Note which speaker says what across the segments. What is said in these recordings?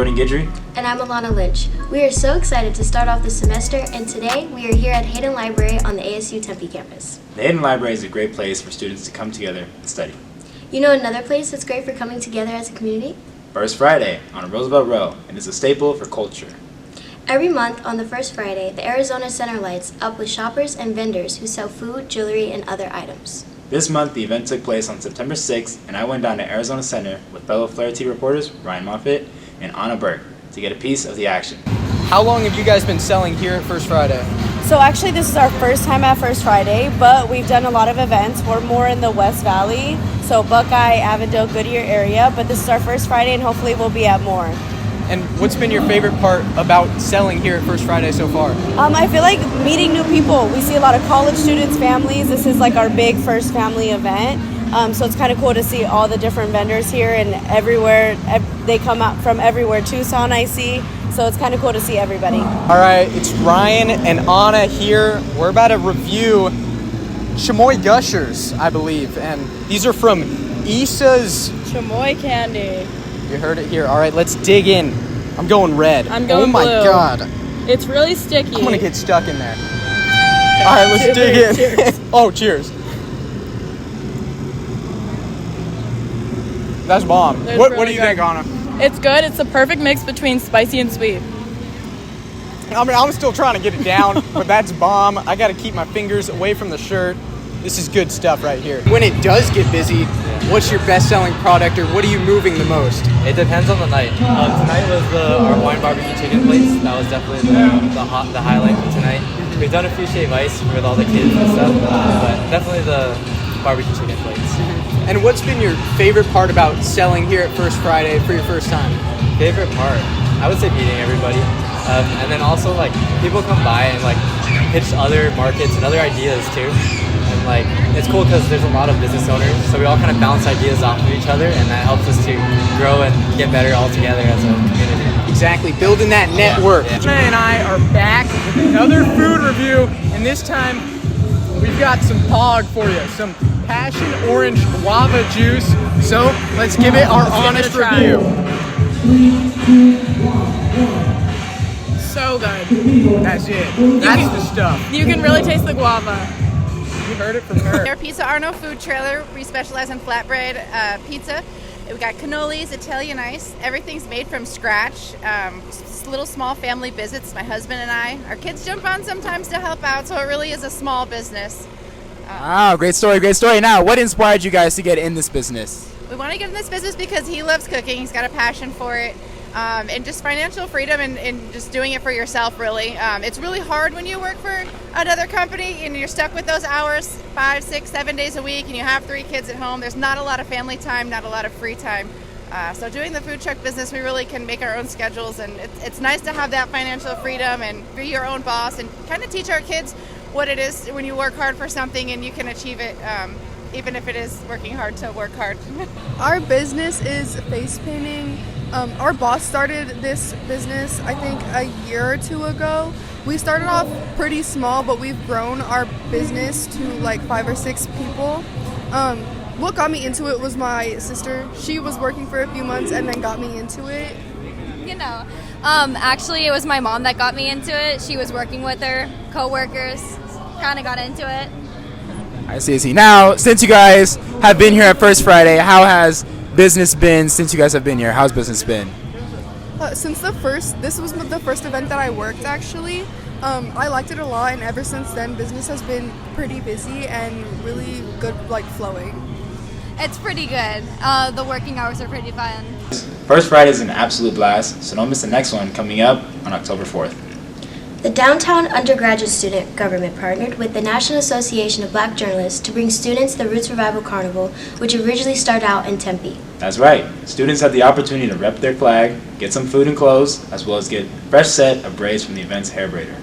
Speaker 1: Jordan Guidry.
Speaker 2: And I'm Alana Lynch. We are so excited to start off the semester, and today we are here at Hayden Library on the ASU Tempe campus.
Speaker 1: The Hayden Library is a great place for students to come together and study.
Speaker 2: You know another place that's great for coming together as a community?
Speaker 1: First Friday on Roosevelt Row, and it's a staple for culture.
Speaker 2: Every month on the first Friday, the Arizona Center lights up with shoppers and vendors who sell food, jewelry, and other items.
Speaker 1: This month, the event took place on September 6th, and I went down to Arizona Center with fellow Flare TV reporters Ryan Moffitt and Anna Burke to get a piece of the action.
Speaker 3: How long have you guys been selling here at First Friday?
Speaker 4: So actually this is our first time at First Friday, but we've done a lot of events. We're more in the West Valley, so Buckeye, Avondale, Goodyear area, but this is our first Friday and hopefully we'll be at more.
Speaker 3: And what's been your favorite part about selling here at First Friday so far?
Speaker 4: I feel like meeting new people. We see a lot of college students, families. This is like our big first family event. So it's kind of cool to see all the different vendors here and everywhere. They come out from everywhere. Tucson, I see. So it's kind of cool to see everybody.
Speaker 3: All right, it's Ryan and Anna here. We're about to review Chamoy Gushers, I believe. And these are from Issa's
Speaker 5: Chamoy candy.
Speaker 3: You heard it here. All right, let's dig in. I'm going red.
Speaker 5: I'm going
Speaker 3: Oh my
Speaker 5: blue.
Speaker 3: God.
Speaker 5: It's really sticky.
Speaker 3: I'm gonna get stuck in there. All right, let's dig in.
Speaker 5: Cheers.
Speaker 3: Oh, cheers. That's bomb.
Speaker 5: That's
Speaker 3: What
Speaker 5: really
Speaker 3: do you
Speaker 5: good.
Speaker 3: think, Anna?
Speaker 5: It's good. It's the perfect mix between spicy and sweet.
Speaker 3: I mean, I'm still trying to get it down, but that's bomb. I got to keep my fingers away from the shirt. This is good stuff right here. When it does get busy, what's your best-selling product, or what are you moving the most?
Speaker 6: It depends on the night. Tonight was our Hawaiian barbecue chicken plates. That was definitely the highlight for tonight. We've done a few shave ice with all the kids and stuff, but definitely the barbecue chicken plates.
Speaker 3: And what's been your favorite part about selling here at First Friday for your first time?
Speaker 6: Favorite part? I would say meeting everybody. And then also like people come by and like pitch other markets and other ideas too. And like it's cool because there's a lot of business owners, so we all kind of bounce ideas off of each other, and that helps us to grow and get better all together as a community.
Speaker 3: Exactly, building that network.
Speaker 6: Yeah.
Speaker 3: Anna and I are back with another food review, and this time we've got some POG for you, some passion orange guava juice. So let's give it our honest review.
Speaker 5: So good.
Speaker 3: That's it. That's the stuff.
Speaker 5: You can really taste the guava.
Speaker 3: You heard it from her.
Speaker 7: Our Pizza Arno food trailer, we specialize in flatbread pizza. We've got cannolis, Italian ice. Everything's made from scratch. Little small family visits, my husband and I. Our kids jump on sometimes to help out, so it really is a small business.
Speaker 1: Wow, great story, great story. Now, what inspired you guys to get in this business?
Speaker 7: We want to get in this business because he loves cooking. He's got a passion for it. And just financial freedom and just doing it for yourself, really. It's really hard when you work for another company and you're stuck with those hours 5, 6, 7 days a week and you have 3 kids at home. There's not a lot of family time, not a lot of free time. So doing the food truck business, we really can make our own schedules, and it's nice to have that financial freedom and be your own boss and kind of teach our kids what it is when you work hard for something and you can achieve it, even if it is working hard to work hard.
Speaker 8: Our business is face painting. Our boss started this business, I think, a year or 2 ago. We started off pretty small, but we've grown our business to like 5 or 6 people. What got me into it was my sister. She was working for a few months and then got me into it.
Speaker 9: Actually, it was my mom that got me into it. She was working with her co-workers, kind of got into it.
Speaker 1: I see. Now, since you guys have been here at First Friday, how has business been since you guys have been here? How's business been?
Speaker 8: This was the first event that I worked actually. I liked it a lot, and ever since then, business has been pretty busy and really good, like flowing.
Speaker 9: It's pretty good. The working hours are pretty fun.
Speaker 1: First Friday is an absolute blast, so don't miss the next one coming up on October 4th.
Speaker 2: The Downtown Undergraduate Student Government partnered with the National Association of Black Journalists to bring students the Roots Revival Carnival, which originally started out in Tempe.
Speaker 1: That's right. Students had the opportunity to rep their flag, get some food and clothes, as well as get a fresh set of braids from the event's hair braider.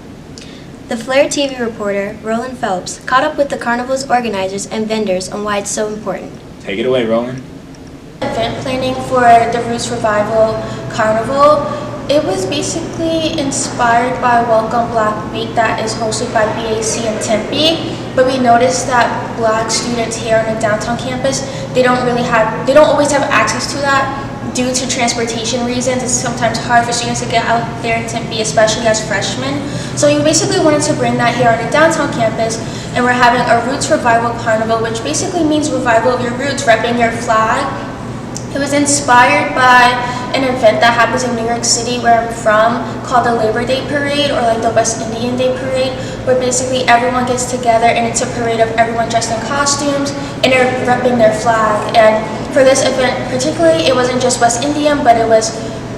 Speaker 2: The Flare TV reporter, Roland Phelps, caught up with the carnival's organizers and vendors on why it's so important.
Speaker 1: Take it away, Roland.
Speaker 10: Event planning for the Roots Revival Carnival. It was basically inspired by Welcome Black Week that is hosted by BAC in Tempe, but we noticed that Black students here on the downtown campus, they don't always have access to that. due to transportation reasons, it's sometimes hard for students to get out there in Tempe, especially as freshmen. So we basically wanted to bring that here on the downtown campus, and we're having a Roots Revival Carnival, which basically means revival of your roots, repping your flag. It was inspired by an event that happens in New York City where I'm from called the Labor Day Parade, or like the West Indian Day Parade, where basically everyone gets together and it's a parade of everyone dressed in costumes and they're repping their flag. And for this event particularly, it wasn't just West Indian, but it was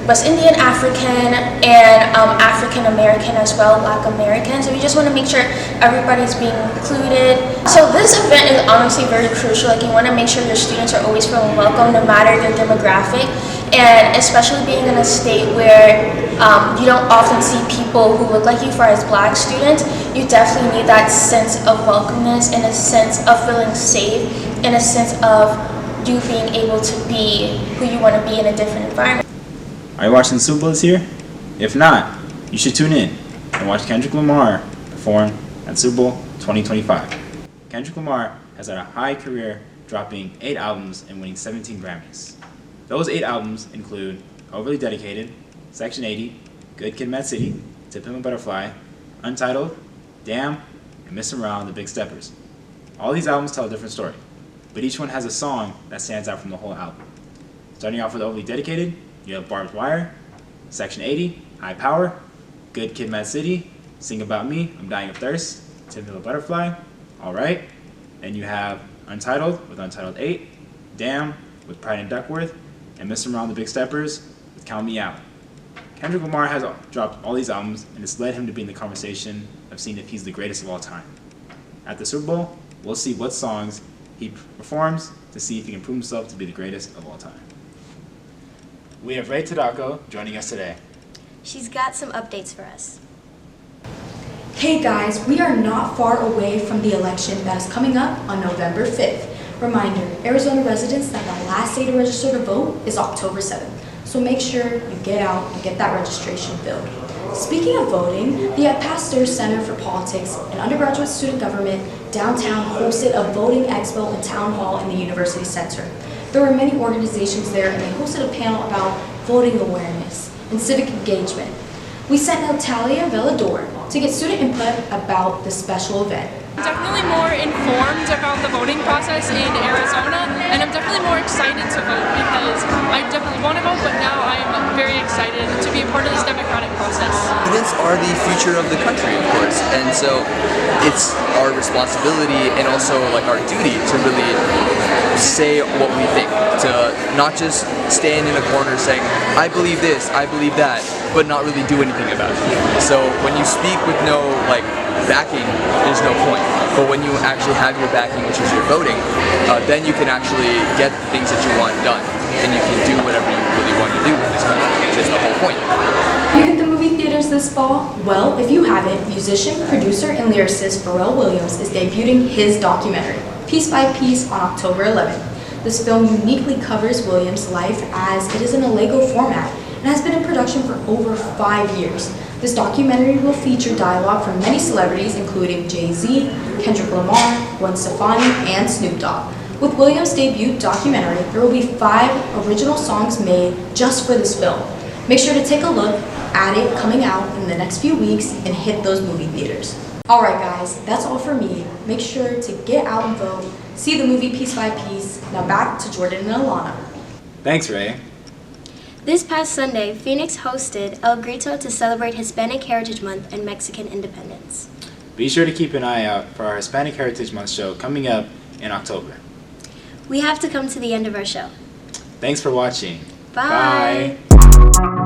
Speaker 10: West Indian, African, and African American as well, Black American. So we just want to make sure everybody's being included. So this event is honestly very crucial. Like, you want to make sure your students are always feeling welcome, no matter their demographic, and especially being in a state where you don't often see people who look like you. For as Black students, you definitely need that sense of welcomeness and a sense of feeling safe and a sense of you being able to be who you want to be in a different environment.
Speaker 1: Are you watching the Super Bowl this year? If not, you should tune in and watch Kendrick Lamar perform at Super Bowl 2025. Kendrick Lamar has had a high career, dropping 8 albums and winning 17 Grammys. Those 8 albums include Overly Dedicated, Section 80, Good Kid, Mad City, To Pimp a Butterfly, Untitled, Damn, and Mr. Morale and the Big Steppers. All these albums tell a different story, but each one has a song that stands out from the whole album. Starting off with Overly Dedicated, you have Barbed Wire, Section 80, High Power, Good Kid, Mad City, Sing About Me, I'm Dying of Thirst, To Pimp a Butterfly, Alright. Then you have Untitled with Untitled 8, Damn with Pride and Duckworth, and Mr. Morale and the Big Steppers with Count Me Out. Kendrick Lamar has dropped all these albums, and it's led him to be in the conversation of seeing if he's the greatest of all time. At the Super Bowl, we'll see what songs he performs to see if he can prove himself to be the greatest of all time. We have Ray Tadako joining us today.
Speaker 2: She's got some updates for us.
Speaker 11: Hey guys, we are not far away from the election that is coming up on November 5th. Reminder, Arizona residents, that the last day to register to vote is October 7th. So make sure you get out and get that registration filled. Speaking of voting, the Pasteur Center for Politics and Undergraduate Student Government downtown hosted a voting expo and town hall in the University Center. There were many organizations there, and they hosted a panel about voting awareness and civic engagement. We sent Natalia Velador to get student input about the special event.
Speaker 5: I'm definitely more informed about the voting process in Arizona, and I'm definitely more excited to vote because I definitely want to vote, but now I'm very excited to be a part of this democratic process.
Speaker 12: Students are the future of the country, of course, and so it's our responsibility and also like our duty to really say what we think, to not just stand in a corner saying, I believe this, I believe that, but not really do anything about it. So when you speak with no backing, there's no point. But when you actually have your backing, which is your voting, then you can actually get things that you want done, and you can do whatever you really want to do in this country, which is the whole point.
Speaker 11: You hit the movie theaters this fall? Well, if you haven't, musician, producer, and lyricist Pharrell Williams is debuting his documentary, Piece by Piece, on October 11th. This film uniquely covers Williams' life as it is in a Lego format and has been in production for over 5 years. This documentary will feature dialogue from many celebrities, including Jay-Z, Kendrick Lamar, Gwen Stefani, and Snoop Dogg. With Williams' debut documentary, there will be 5 original songs made just for this film. Make sure to take a look at it coming out in the next few weeks and hit those movie theaters. Alright guys, that's all for me. Make sure to get out and vote, see the movie Piece by Piece. Now back to Jordan and Alana.
Speaker 1: Thanks, Ray.
Speaker 2: This past Sunday, Phoenix hosted El Grito to celebrate Hispanic Heritage Month and Mexican independence.
Speaker 1: Be sure to keep an eye out for our Hispanic Heritage Month show coming up in October.
Speaker 2: We have to come to the end of our show.
Speaker 1: Thanks for watching.
Speaker 2: Bye.
Speaker 1: Bye.